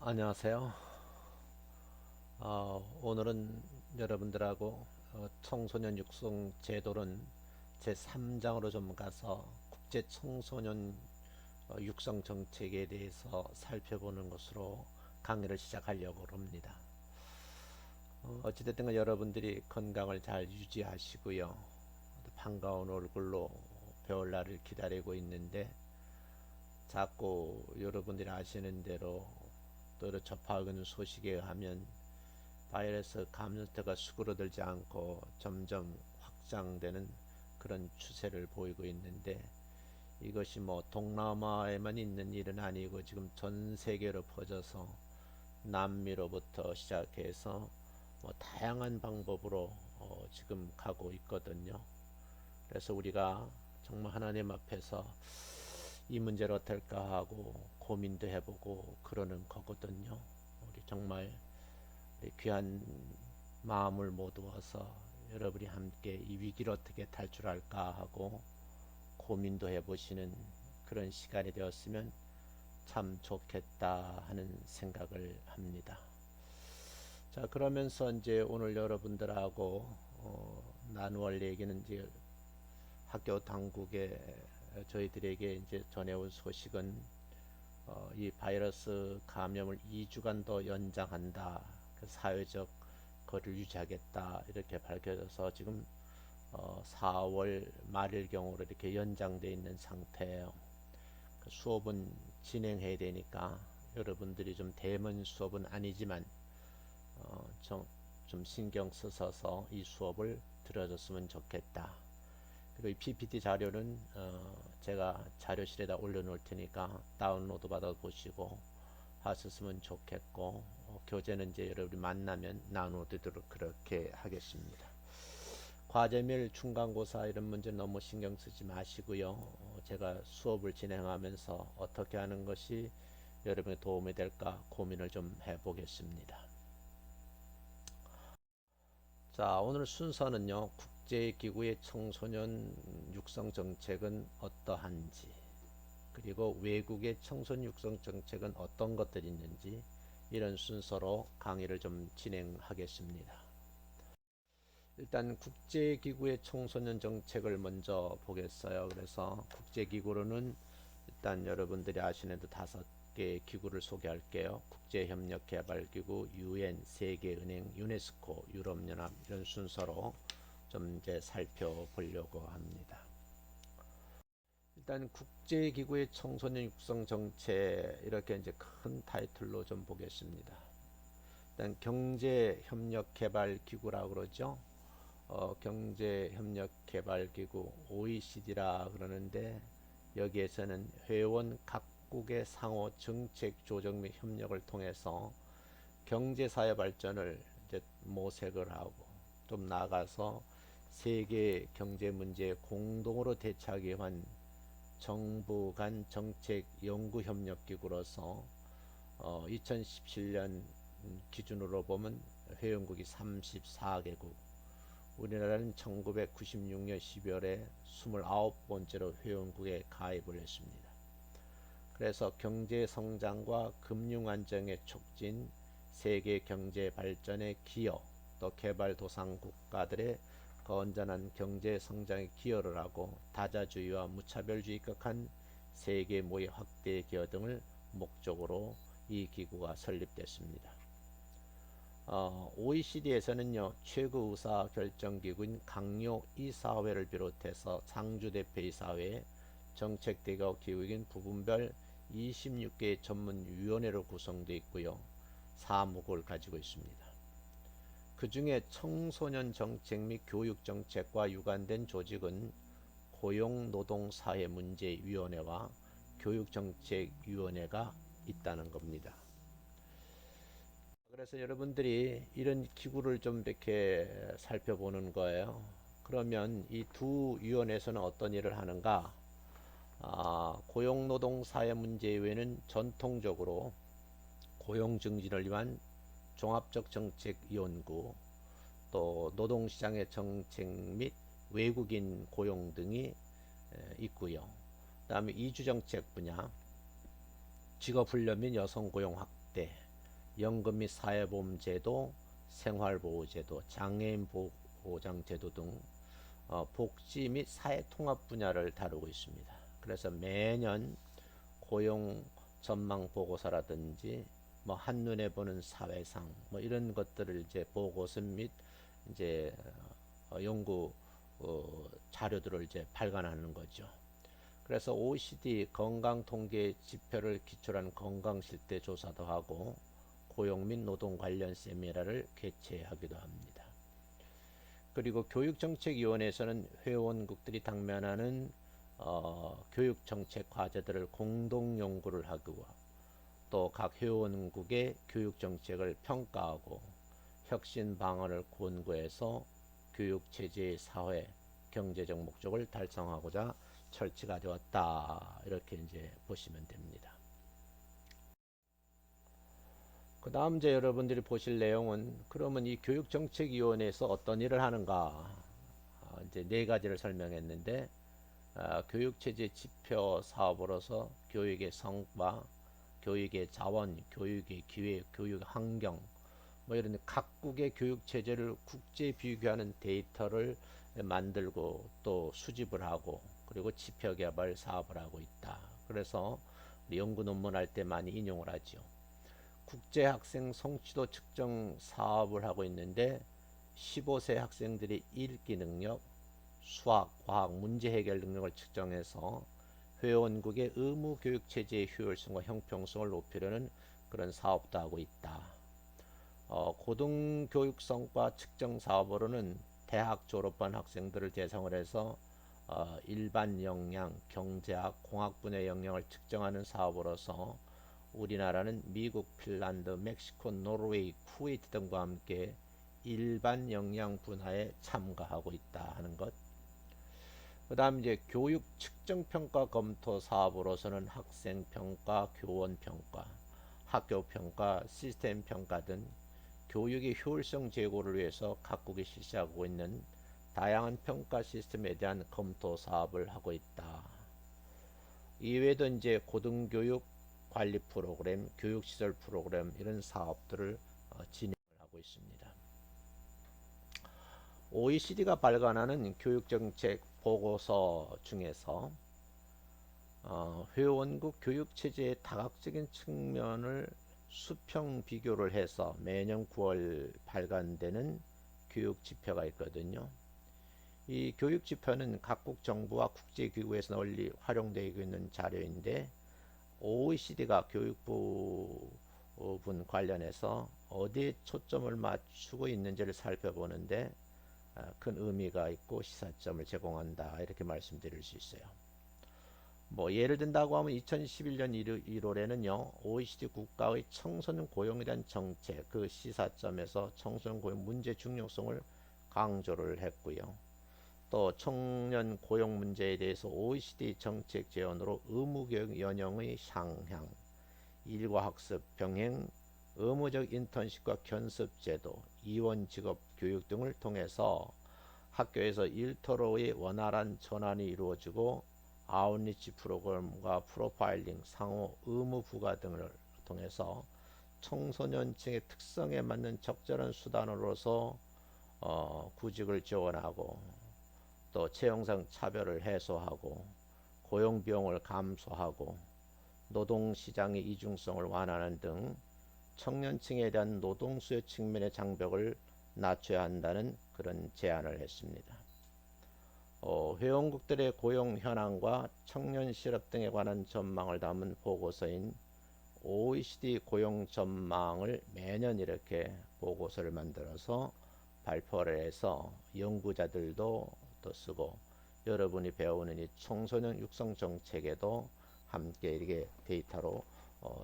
안녕하세요. 오늘은 여러분들하고 청소년 육성 제도론 제3장으로 좀 가서 국제 청소년 육성 정책에 대해서 살펴보는 것으로 강의를 시작하려고 합니다. 어찌됐든 여러분들이 건강을 잘 유지하시고요. 반가운 얼굴로 배울 날을 기다리고 있는데 자꾸 여러분들이 아시는 대로 또 접하는 소식에 의하면 바이러스 감염태가 수그러들지 않고 점점 확장되는 그런 추세를 보이고 있는데, 이것이 뭐 동남아에만 있는 일은 아니고 지금 전 세계로 퍼져서 남미로부터 시작해서 뭐 다양한 방법으로 지금 가고 있거든요. 그래서 우리가 정말 하나님 앞에서 이 문제를 어떨까 하고 고민도 해보고 그러는 거거든요. 우리 정말 귀한 마음을 모두어서 여러분이 함께 이 위기를 어떻게 탈출할까 하고 고민도 해보시는 그런 시간이 되었으면 참 좋겠다 하는 생각을 합니다. 자, 그러면서 이제 오늘 여러분들하고 나누어 얘기는 이제 학교 당국에 저희들에게 이제 전해온 소식은 이 바이러스 감염을 2주간 더 연장한다. 그 사회적 거리를 유지하겠다. 이렇게 밝혀져서 지금 4월 말일경으로 이렇게 연장되어 있는 상태예요. 그 수업은 진행해야 되니까 여러분들이 좀 대면 수업은 아니지만 좀 신경 쓰셔서 이 수업을 들어줬으면 좋겠다. 그리고 이 PPT 자료는 제가 자료실에다 올려놓을 테니까 다운로드 받아 보시고 하셨으면 좋겠고, 교재는 이제 여러분이 만나면 나누도록 그렇게 하겠습니다. 과제밀 중간고사 이런 문제 너무 신경 쓰지 마시고요. 제가 수업을 진행하면서 어떻게 하는 것이 여러분의 도움이 될까 고민을 좀 해보겠습니다. 자, 오늘 순서는요, 국제기구의 청소년 육성 정책은 어떠한지, 그리고 외국의 청소년 육성 정책은 어떤 것들이 있는지, 이런 순서로 강의를 좀 진행하겠습니다. 일단 국제기구의 청소년 정책을 먼저 보겠어요. 그래서 국제기구로는 일단 여러분들이 아시는 듯 5개 기구를 소개할게요. 국제협력개발기구, UN, 세계은행, 유네스코, 유럽연합, 이런 순서로 좀 이제 살펴보려고 합니다. 일단 국제기구의 청소년 육성 정책, 이렇게 이제 큰 타이틀로 좀 보겠습니다. 일단 경제협력개발기구라고 그러죠. 경제협력개발기구 OECD라 그러는데, 여기에서는 회원 각국의 상호 정책 조정 및 협력을 통해서 경제사회 발전을 이제 모색을 하고 좀 나아가서 세계 경제 문제에 공동으로 대처하기 위한 정부 간 정책 연구 협력 기구로서 2017년 기준으로 보면 회원국이 34개국, 우리나라는 1996년 12월에 29번째로 회원국에 가입을 했습니다. 그래서 경제 성장과 금융 안정의 촉진, 세계 경제 발전의 기여, 또 개발도상 국가들의 건전한 경제 성장에 기여를 하고 다자주의와 무차별주의 극한 세계 모의 확대 기여 등을 목적으로 이 기구가 설립됐습니다. OECD에서는요, 최고 의사 결정기구인 강요 이사회를 비롯해서 상주대표이사회, 정책대거 기구인 부분별 26개의 전문위원회로 구성되어 있고요, 사무국을 가지고 있습니다. 그 중에 청소년 정책 및 교육 정책과 유관된 조직은 고용노동사회문제위원회와 교육정책위원회가 있다는 겁니다. 그래서 여러분들이 이런 기구를 좀 이렇게 살펴보는 거예요. 그러면 이 두 위원회에서는 어떤 일을 하는가? 고용노동사회문제위원회는 전통적으로 고용 증진을 위한 종합적 정책 연구, 또 노동시장의 정책 및 외국인 고용 등이 있고요. 그 다음에 이주정책 분야, 직업훈련 및 여성 고용 확대, 연금 및 사회보험제도, 생활보호제도, 장애인 보장제도 등 복지 및 사회통합 분야를 다루고 있습니다. 그래서 매년 고용 전망 보고서라든지 뭐 한눈에 보는 사회상 뭐 이런 것들을 이제 보고서 및 이제 연구 자료들을 이제 발간하는 거죠. 그래서 OECD 건강 통계 지표를 기초로 한 건강 실태 조사도 하고 고용 및 노동 관련 세미나를 개최하기도 합니다. 그리고 교육정책위원회에서는 회원국들이 당면하는 교육정책 과제들을 공동 연구를 하고 또 각 회원국의 교육정책을 평가하고 혁신 방안을 권고해서 교육체제의 사회, 경제적 목적을 달성하고자 철치가 되었다. 이렇게 이제 보시면 됩니다. 그 다음 이제 여러분들이 보실 내용은 그러면 이 교육정책위원회에서 어떤 일을 하는가 이제 네 가지를 설명했는데 교육체제 지표 사업으로서 교육의 성과, 교육의 자원, 교육의 기회, 교육 환경 뭐 이런 각국의 교육 체제를 국제 비교하는 데이터를 만들고 또 수집을 하고 그리고 지표 개발 사업을 하고 있다. 그래서 연구 논문 할 때 많이 인용을 하죠. 국제 학생 성취도 측정 사업을 하고 있는데 15세 학생들의 읽기 능력, 수학, 과학, 문제 해결 능력을 측정해서 회원국의 의무 교육 체제의 효율성과 형평성을 높이려는 그런 사업도 하고 있다. 고등교육 성과 측정 사업으로는 대학 졸업한 학생들을 대상으로 해서 일반 역량, 경제학, 공학 분야 역량을 측정하는 사업으로서 우리나라는 미국, 핀란드, 멕시코, 노르웨이, 쿠웨이트 등과 함께 일반 역량 분야에 참가하고 있다 하는 것. 그 다음 이제 교육 측정 평가 검토 사업으로서는 학생 평가, 교원 평가, 학교 평가, 시스템 평가 등 교육의 효율성 제고를 위해서 각국이 실시하고 있는 다양한 평가 시스템에 대한 검토 사업을 하고 있다. 이외에도 이제 고등교육 관리 프로그램, 교육시설 프로그램 이런 사업들을 진행을 하고 있습니다. OECD가 발간하는 교육정책 보고서 중에서 회원국 교육체제의 다각적인 측면을 수평 비교를 해서 매년 9월 발간되는 교육지표가 있거든요. 이 교육지표는 각국 정부와 국제기구에서 널리 활용되고 있는 자료인데 OECD가 교육부 분 관련해서 어디에 초점을 맞추고 있는지를 살펴보는데 큰 의미가 있고 시사점을 제공한다 이렇게 말씀드릴 수 있어요. 뭐 예를 든다고 하면 2011년 1월에는요 OECD 국가의 청소년 고용에 대한 정책 그 시사점에서 청소년 고용 문제 중요성을 강조를 했고요. 또 청년 고용 문제에 대해서 OECD 정책 제언으로 의무교육 연령의 상향, 일과 학습 병행, 의무적 인턴십과 견습제도, 이원 직업 교육 등을 통해서 학교에서 일터로의 원활한 전환이 이루어지고 아웃리치 프로그램과 프로파일링, 상호 의무 부과 등을 통해서 청소년층의 특성에 맞는 적절한 수단으로서 구직을 지원하고 또 채용상 차별을 해소하고 고용 비용을 감소하고 노동시장의 이중성을 완화하는 등 청년층에 대한 노동 수요 측면의 장벽을 낮춰야 한다는 그런 제안을 했습니다. 회원국들의 고용 현황과 청년 실업 등에 관한 전망을 담은 보고서인 OECD 고용 전망을 매년 이렇게 보고서를 만들어서 발표를 해서 연구자들도 또 쓰고 여러분이 배우는 이 청소년 육성 정책에도 함께 이렇게 데이터로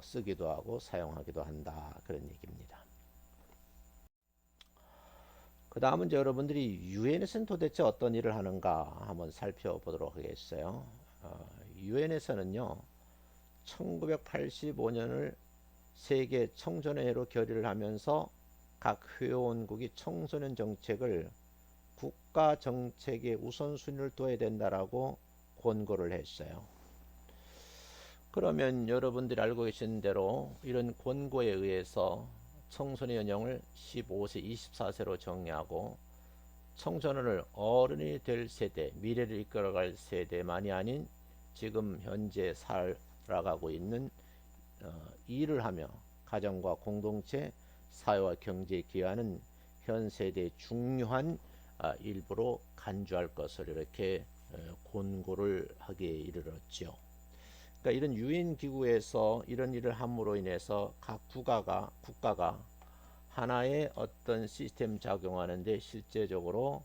쓰기도 하고 사용하기도 한다 그런 얘기입니다. 그 다음은 여러분들이 유엔에서는 도대체 어떤 일을 하는가 한번 살펴보도록 하겠어요. 유엔에서는요 1985년을 세계 청소년해로 결의를 하면서 각 회원국이 청소년 정책을 국가 정책의 우선순위를 둬야 된다라고 권고를 했어요. 그러면 여러분들이 알고 계신 대로 이런 권고에 의해서 청소년 연령을 15세, 24세로 정의하고 청소년을 어른이 될 세대, 미래를 이끌어갈 세대만이 아닌 지금 현재 살아가고 있는 일을 하며 가정과 공동체, 사회와 경제에 기여하는 현 세대의 중요한 일부로 간주할 것을 이렇게 권고를 하기에 이르렀지요. 그러니까 이런 유엔 기구에서 이런 일을 함으로 인해서 각 국가가 하나의 어떤 시스템 작용하는데 실제적으로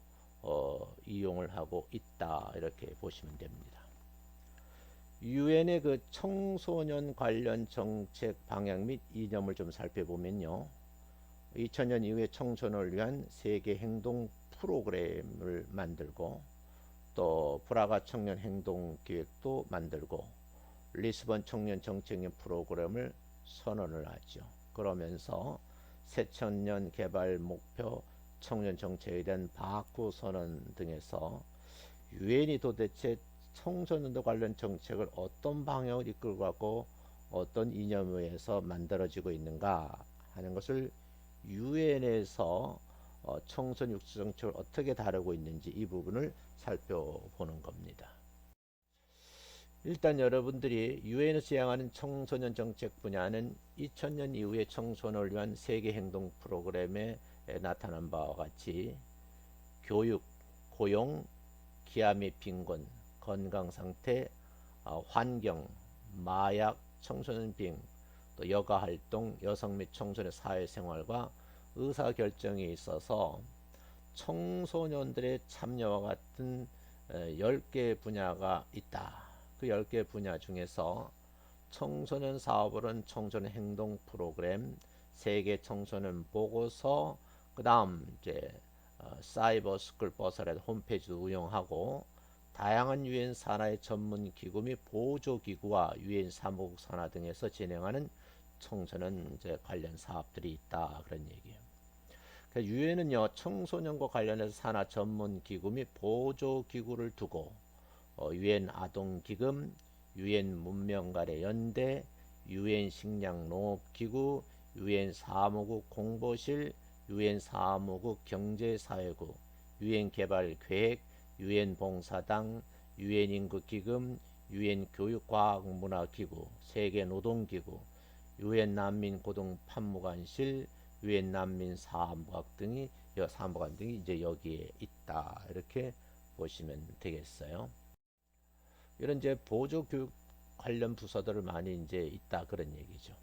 이용을 하고 있다 이렇게 보시면 됩니다. 유엔의 그 청소년 관련 정책 방향 및 이념을 좀 살펴보면요. 2000년 이후에 청소년을 위한 세계 행동 프로그램을 만들고 또 프라가 청년 행동 기획도 만들고 리스본 청년 정책인 프로그램을 선언을 하죠. 그러면서 새천년 개발 목표 청년 정책에 대한 바쿠 선언 등에서 유엔이 도대체 청소년도 관련 정책을 어떤 방향을 이끌고 가고 어떤 이념에 의해서 만들어지고 있는가 하는 것을 유엔에서 청소년 육체 정책을 어떻게 다루고 있는지 이 부분을 살펴보는 겁니다. 일단 여러분들이 유엔에서 지향하는 청소년 정책 분야는 2000년 이후의 청소년을 위한 세계 행동 프로그램에 나타난 바와 같이 교육, 고용, 기아 및 빈곤, 건강 상태, 환경, 마약, 청소년 비행, 또 여가 활동, 여성 및 청소년 사회 생활과 의사 결정에 있어서 청소년들의 참여와 같은 10개 분야가 있다. 그 10개 분야 중에서 청소년 사업은 청소년 행동 프로그램, 세계 청소년 보고서, 그 다음 이제 사이버 스쿨 버스라는 홈페이지도 운영하고 다양한 유엔 산하의 전문 기구 및 보조 기구와 유엔 사무국 산하 등에서 진행하는 청소년 이제 관련 사업들이 있다 그런 얘기예요. 유엔은요 청소년과 관련해서 산하 전문 기구 및 보조 기구를 두고 유엔 아동기금, 유엔 문명가래 연대, 유엔 식량농업기구, 유엔 사무국 공보실, 유엔 사무국 경제사회국, 유엔 개발계획, 유엔 봉사당, 유엔 인구기금, 유엔 교육과학문화기구, 세계노동기구, 유엔 난민고등판무관실, 유엔 난민사무관 등이 이제 여기에 있다 이렇게 보시면 되겠어요. 이런 이제 보조 교육 관련 부서들을 많이 이제 있다 그런 얘기죠.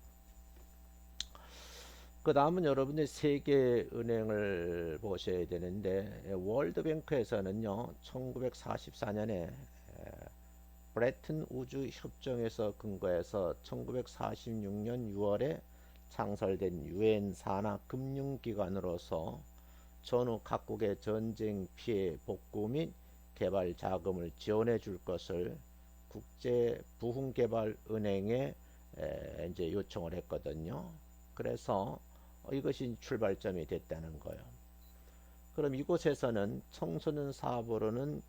그 다음은 여러분들 세계은행을 보셔야 되는데 월드뱅크에서는요 1944년에 브레튼 우주 협정에서 근거해서 1946년 6월에 창설된 유엔 산하 금융기관으로서 전후 각국의 전쟁 피해 복구 및 개발 자금을 지원해 줄 것을 국제 부흥개발은행에 이제 요청을 했거든요. 그래서 이것이 출발점이 됐다는 거예요. 그럼 이곳에서는 청소년 사업으로는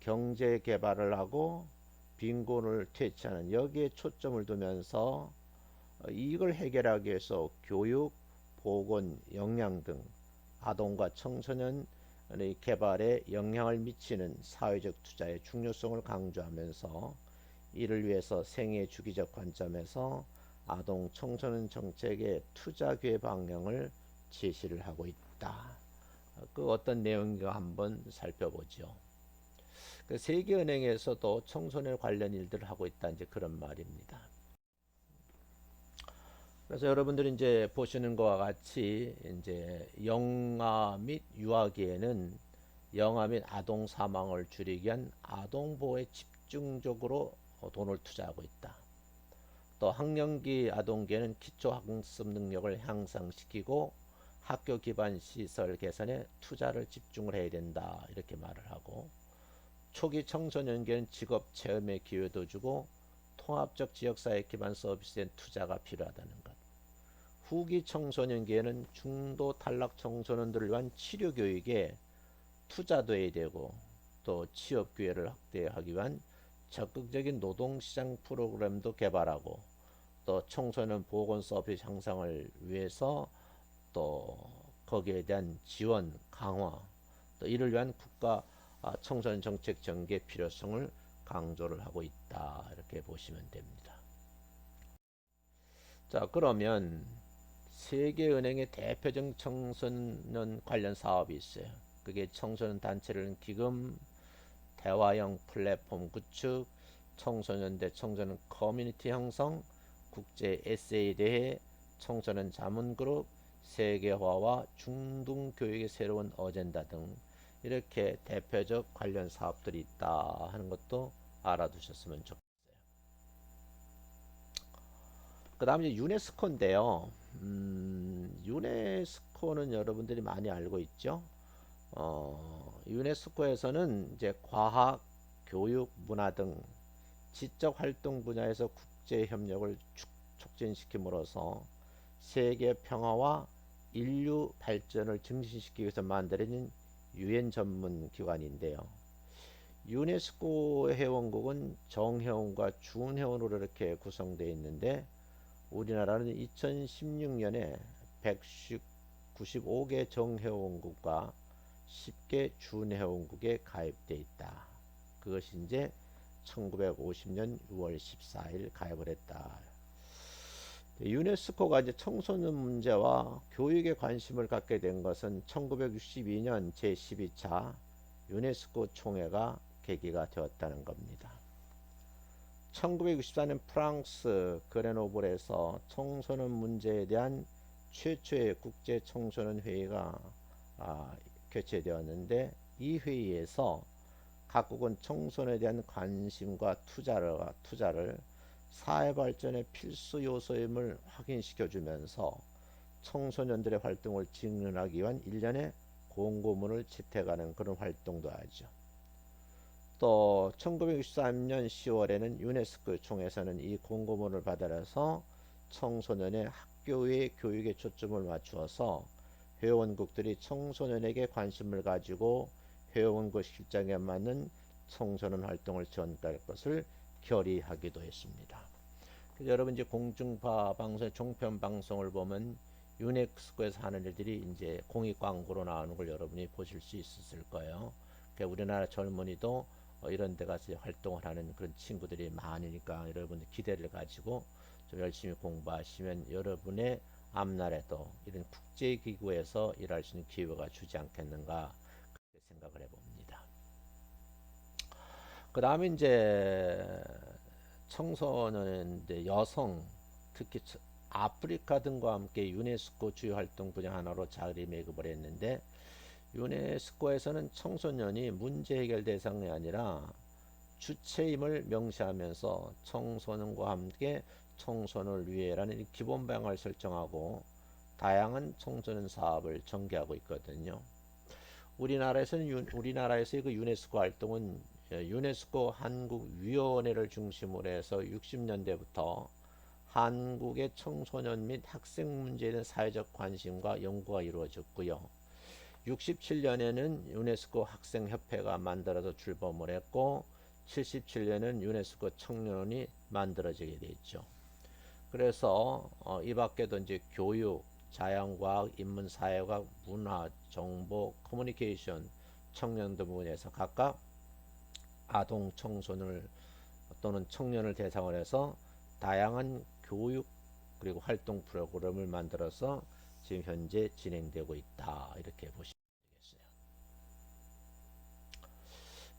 경제 개발을 하고 빈곤을 퇴치하는 여기에 초점을 두면서 이걸 해결하기 위해서 교육, 보건, 영양 등 아동과 청소년의 개발에 영향을 미치는 사회적 투자의 중요성을 강조하면서 이를 위해서 생애 주기적 관점에서 아동 청소년 정책의 투자 기회 방향을 제시를 하고 있다. 그 어떤 내용인가 한번 살펴보죠. 그 세계은행에서도 청소년 관련 일들을 하고 있다 이제 그런 말입니다. 그래서 여러분들이 이제 보시는 것과 같이 이제 영아 및 유아기에는 영아 및 아동 사망을 줄이기 위한 아동 보호에 집중적으로 돈을 투자하고 있다. 또 학령기 아동기에는 기초 학습 능력을 향상시키고 학교 기반 시설 개선에 투자를 집중을 해야 된다 이렇게 말을 하고 초기 청소년기에는 직업 체험의 기회도 주고 통합적 지역사회 기반 서비스에 투자가 필요하다는 것. 후기 청소년기에는 중도 탈락 청소년들을 위한 치료 교육에 투자도 해야 되고 또 취업 기회를 확대하기 위한 적극적인 노동시장 프로그램도 개발하고 또 청소년 보건 서비스 향상을 위해서 또 거기에 대한 지원 강화, 또 이를 위한 국가 청소년 정책 전개 필요성을 강조를 하고 있다. 이렇게 보시면 됩니다. 자, 그러면 세계은행의 대표적 청소년 관련 사업이 있어요. 그게 청소년 단체를 기금, 대화형 플랫폼 구축, 청소년 대 청소년 커뮤니티 형성, 국제 에세이 대회, 청소년 자문그룹, 세계화와 중등 교육의 새로운 어젠다 등 이렇게 대표적 관련 사업들이 있다 하는 것도 알아두셨으면 좋겠습니다. 그 다음 이제 유네스코인데요. 유네스코는 여러분들이 많이 알고 있죠. 유네스코에서는 이제 과학, 교육, 문화 등 지적 활동 분야에서 국제 협력을 촉진시킴으로써 세계 평화와 인류 발전을 증진시키기 위해서 만들어진 유엔 전문 기관인데요. 유네스코 회원국은 정회원과 준회원으로 이렇게 구성되어 있는데 우리나라는 2016년에 195개 정회원국과 10개 준회원국에 가입되어 있다. 그것이 이제 1950년 6월 14일 가입을 했다. 유네스코가 이제 청소년 문제와 교육에 관심을 갖게 된 것은 1962년 제12차 유네스코 총회가 계기가 되었다는 겁니다. 1964년 프랑스 그레노블에서 청소년 문제에 대한 최초의 국제 청소년 회의가 개최되었는데 이 회의에서 각국은 청소년에 대한 관심과 투자를 사회 발전의 필수 요소임을 확인시켜 주면서 청소년들의 활동을 직면하기 위한 일련의 공고문을 채택하는 그런 활동도 하죠. 또 1963년 10월에는 유네스코 총회에서는 이 공고문을 받아서 청소년의 학교의 교육에 초점을 맞추어서 회원국들이 청소년에게 관심을 가지고 회원국 실정에 맞는 청소년 활동을 지원할 것을 결의하기도 했습니다. 여러분 이제 공중파 방송의 종편 방송을 보면 유네스코에서 하는 일들이 이제 공익 광고로 나오는 걸 여러분이 보실 수 있을 거예요. 그러니까 우리나라 젊은이도 이런 데 가서 활동을 하는 그런 친구들이 많으니까 여러분들 기대를 가지고 좀 열심히 공부하시면 여러분의 앞날에도 이런 국제기구에서 일할 수 있는 기회가 주지 않겠는가 그렇게 생각을 해봅니다. 그 다음에 이제 청소년인데 여성 특히 아프리카 등과 함께 유네스코 주요 활동 분야 하나로 자리매김을 했는데 유네스코에서는 청소년이 문제 해결 대상이 아니라 주체임을 명시하면서 청소년과 함께 청소년을 위해라는 기본 방향을 설정하고 다양한 청소년 사업을 전개하고 있거든요. 우리나라에서의 그 유네스코 활동은 유네스코 한국위원회를 중심으로 해서 60년대부터 한국의 청소년 및 학생 문제에 대한 사회적 관심과 연구가 이루어졌고요. 67년에는 유네스코 학생협회가 만들어서 출범을 했고 77년에는 유네스코 청년원이 만들어지게 됐죠. 그래서 이 밖에도 이제 교육, 자연과학, 인문사회과학, 문화, 정보, 커뮤니케이션, 청년 등 부분에서 각각 아동 청소년을 또는 청년을 대상으로 해서 다양한 교육 그리고 활동 프로그램을 만들어서 지금 현재 진행되고 있다. 이렇게 보시면 되겠어요.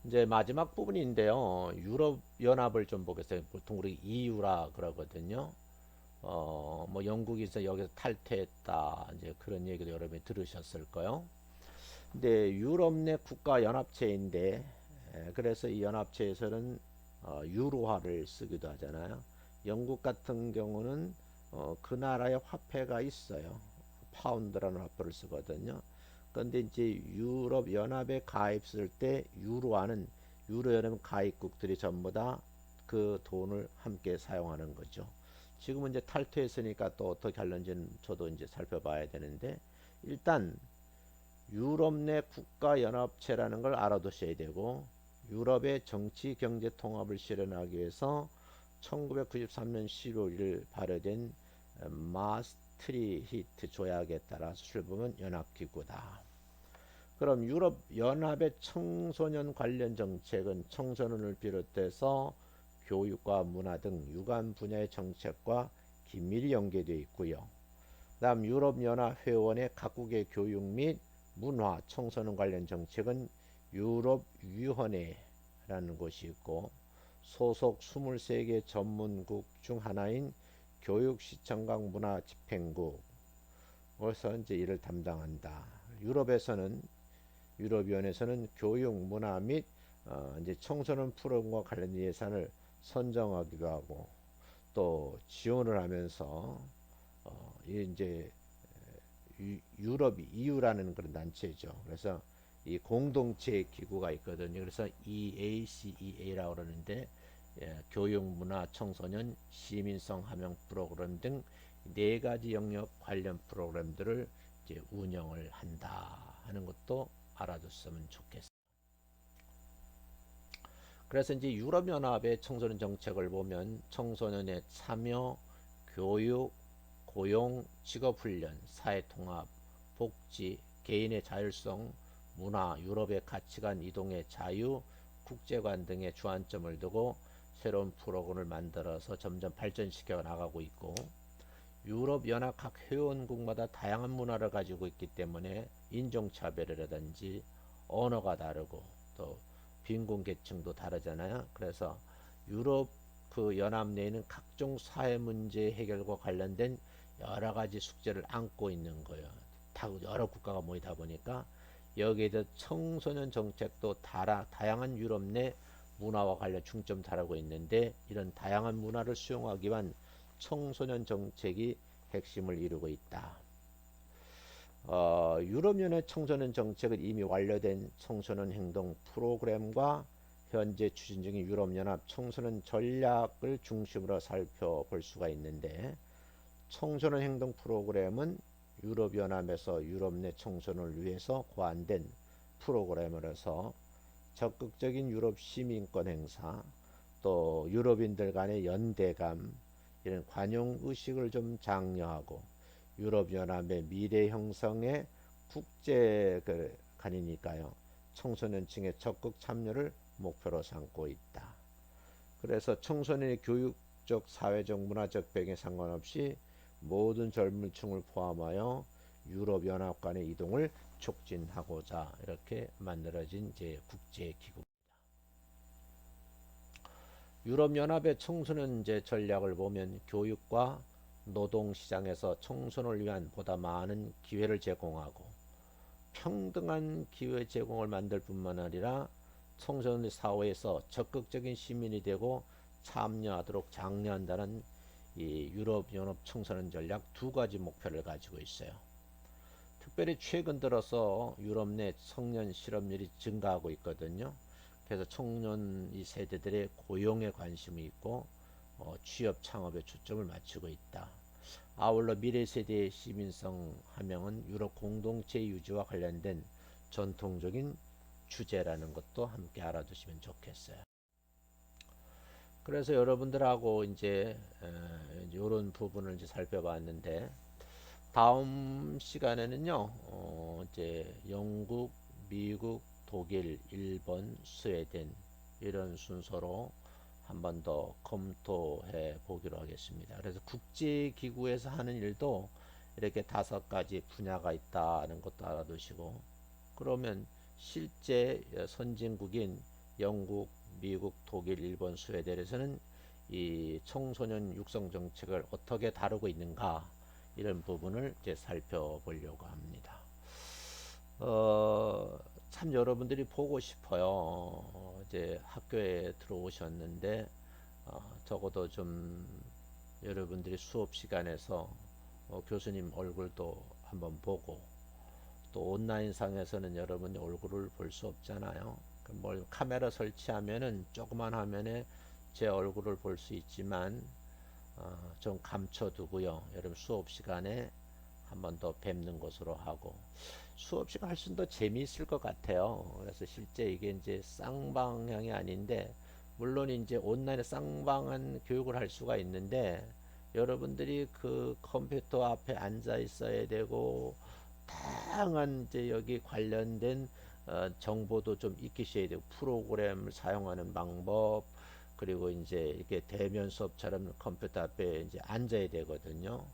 이제 마지막 부분인데요. 유럽 연합을 좀 보겠어요. 보통 우리 EU라 그러거든요. 뭐 영국에서 여기서 탈퇴했다. 이제 그런 얘기도 여러분이 들으셨을 거요. 근데 유럽 내 국가 연합체인데 그래서 이 연합체에서는 유로화를 쓰기도 하잖아요. 영국 같은 경우는 그 나라의 화폐가 있어요. 파운드라는 화폐를 쓰거든요. 그런데 이제 유럽 연합에 가입했을 때 유로화는 유로 연합 가입국들이 전부 다 그 돈을 함께 사용하는 거죠. 지금은 이제 탈퇴했으니까 또 어떻게 할는지는 저도 이제 살펴봐야 되는데 일단 유럽 내 국가 연합체라는 걸 알아두셔야 되고 유럽의 정치 경제 통합을 실현하기 위해서 1993년 11월 1일 발효된 트리히트 조약에 따라서 출범한 연합기구다. 그럼 유럽 연합의 청소년 관련 정책은 청소년을 비롯해서 교육과 문화 등 유관 분야의 정책과 긴밀히 연계되어 있고요. 다음 유럽 연합 회원의 각국의 교육 및 문화 청소년 관련 정책은 유럽 위원회라는 곳이 있고, 소속 23개 전문국 중 하나인 교육시청각 문화집행국에서 이제 이를 담당한다. 유럽위원회에서는 교육, 문화 및 이제 청소년 프로그램과 관련 예산을 선정하기도 하고 또 지원을 하면서 이제 유럽 EU라는 그런 단체죠. 그래서 이 공동체 기구가 있거든요. 그래서 EACEA라고 그러는데, 교육, 문화, 청소년, 시민성 함양 프로그램 등 네 가지 영역 관련 프로그램들을 이제 운영을 한다 하는 것도 알아뒀으면 좋겠어요. 그래서 이제 유럽연합의 청소년 정책을 보면 청소년의 참여, 교육, 고용, 직업훈련, 사회통합, 복지, 개인의 자율성, 문화, 유럽의 가치관 이동의 자유, 국제관 등의 주안점을 두고 새로운 프로그램을 만들어서 점점 발전시켜 나가고 있고, 유럽연합 각 회원국마다 다양한 문화를 가지고 있기 때문에 인종차별이라든지 언어가 다르고 또 빈곤계층도 다르잖아요. 그래서 유럽 그 연합 내에는 각종 사회 문제 해결과 관련된 여러 가지 숙제를 안고 있는 거예요. 다 여러 국가가 모이다 보니까 여기에 대해 청소년 정책도 다양한 유럽 내 문화와 관련 중점 다루고 있는데, 이런 다양한 문화를 수용하기 위한 청소년 정책이 핵심을 이루고 있다. 유럽연의 청소년 정책은 이미 완료된 청소년 행동 프로그램과 현재 추진 중인 유럽연합 청소년 전략을 중심으로 살펴볼 수가 있는데, 청소년 행동 프로그램은 유럽연합에서 유럽 내 청소년을 위해서 고안된 프로그램으로서 적극적인 유럽 시민권 행사, 또 유럽인들 간의 연대감, 이런 관용 의식을 좀 장려하고 유럽연합의 미래 형성의 국제관이니까요. 청소년층의 적극 참여를 목표로 삼고 있다. 그래서 청소년의 교육적, 사회적, 문화적 배경에 상관없이 모든 젊은 층을 포함하여 유럽연합 간의 이동을 촉진하고자 이렇게 만들어진 이제 국제기구. 유럽연합의 청소년 전략을 보면 교육과 노동시장에서 청소년을 위한 보다 많은 기회를 제공하고 평등한 기회 제공을 만들 뿐만 아니라 청소년 사회에서 적극적인 시민이 되고 참여하도록 장려한다는 이 유럽연합 청소년 전략 두 가지 목표를 가지고 있어요. 특별히 최근 들어서 유럽 내 청년 실업률이 증가하고 있거든요. 그래서 청년 이 세대들의 고용에 관심이 있고 취업 창업에 초점을 맞추고 있다. 아울러 미래 세대의 시민성 함양은 유럽 공동체 유지와 관련된 전통적인 주제라는 것도 함께 알아두시면 좋겠어요. 그래서 여러분들하고 이제 이런 부분을 이제 살펴봤는데, 다음 시간에는요, 이제 영국, 미국, 독일, 일본, 스웨덴 이런 순서로 한 번 더 검토해 보기로 하겠습니다. 그래서 국제기구에서 하는 일도 이렇게 5가지 분야가 있다는 것도 알아두시고, 그러면 실제 선진국인 영국, 미국, 독일, 일본, 스웨덴에서는 이 청소년 육성 정책을 어떻게 다루고 있는가, 이런 부분을 이제 살펴보려고 합니다. 참 여러분들이 보고 싶어요. 이제 학교에 들어오셨는데 적어도 좀 여러분들이 수업 시간에서 교수님 얼굴도 한번 보고, 또 온라인 상에서는 여러분이 얼굴을 볼 수 없잖아요. 뭘 카메라 설치하면은 조그만 화면에 제 얼굴을 볼 수 있지만 좀 감춰두고요. 여러분 수업 시간에 한 번 더 뵙는 것으로 하고, 수업 시간 훨씬 더 재미있을 것 같아요. 그래서 실제 이게 이제 쌍방향이 아닌데, 물론 이제 온라인에 쌍방한 교육을 할 수가 있는데, 여러분들이 그 컴퓨터 앞에 앉아 있어야 되고 다양한 이제 여기 관련된 정보도 좀 익히셔야 되고 프로그램을 사용하는 방법 그리고 이제 이렇게 대면 수업처럼 컴퓨터 앞에 이제 앉아야 되거든요.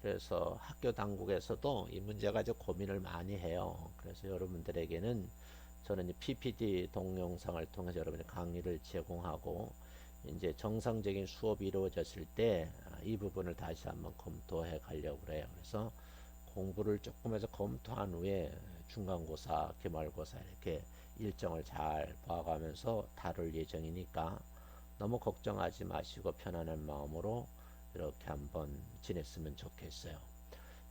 그래서 학교 당국에서도 이 문제 가지고 고민을 많이 해요. 그래서 여러분들에게는 저는 PPT 동영상을 통해서 여러분의 강의를 제공하고 이제 정상적인 수업이 이루어졌을 때 이 부분을 다시 한번 검토해 가려고 그래요. 그래서 공부를 조금 해서 검토한 후에 중간고사, 기말고사 이렇게 일정을 잘 봐가면서 다룰 예정이니까 너무 걱정하지 마시고 편안한 마음으로 이렇게 한번 지냈으면 좋겠어요.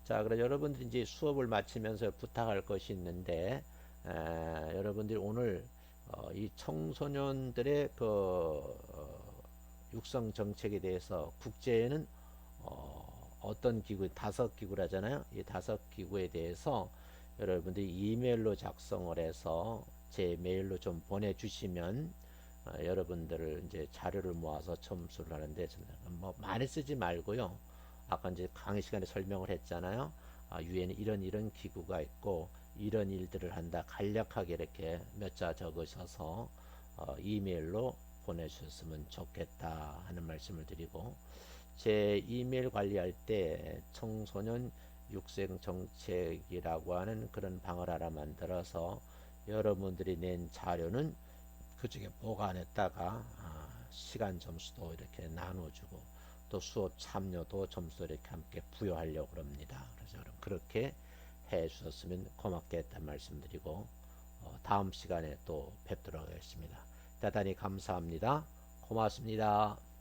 자, 그럼 여러분들이 이제 수업을 마치면서 부탁할 것이 있는데, 여러분들이 오늘 이 청소년들의 그 육성 정책에 대해서 국제에는 어떤 기구, 다섯 기구라잖아요. 이 다섯 기구에 대해서 여러분들이 이메일로 작성을 해서 제 메일로 좀 보내주시면 여러분들을 이제 자료를 모아서 첨수를 하는데 뭐 많이 쓰지 말고요. 아까 이제 강의 시간에 설명을 했잖아요. 유엔에 이런 기구가 있고 이런 일들을 한다. 간략하게 이렇게 몇 자 적으셔서 이메일로 보내주셨으면 좋겠다 하는 말씀을 드리고 제 이메일 관리할 때 청소년 육성 정책이라고 하는 그런 방을 하나 만들어서 여러분들이 낸 자료는 그중에 보관했다가 시간 점수도 이렇게 나눠주고 또 수업 참여도 점수 이렇게 함께 부여하려고 합니다. 그래서 여러분 그렇게 해 주셨으면 고맙겠다는 말씀드리고 다음 시간에 또 뵙도록 하겠습니다. 대단히 감사합니다. 고맙습니다.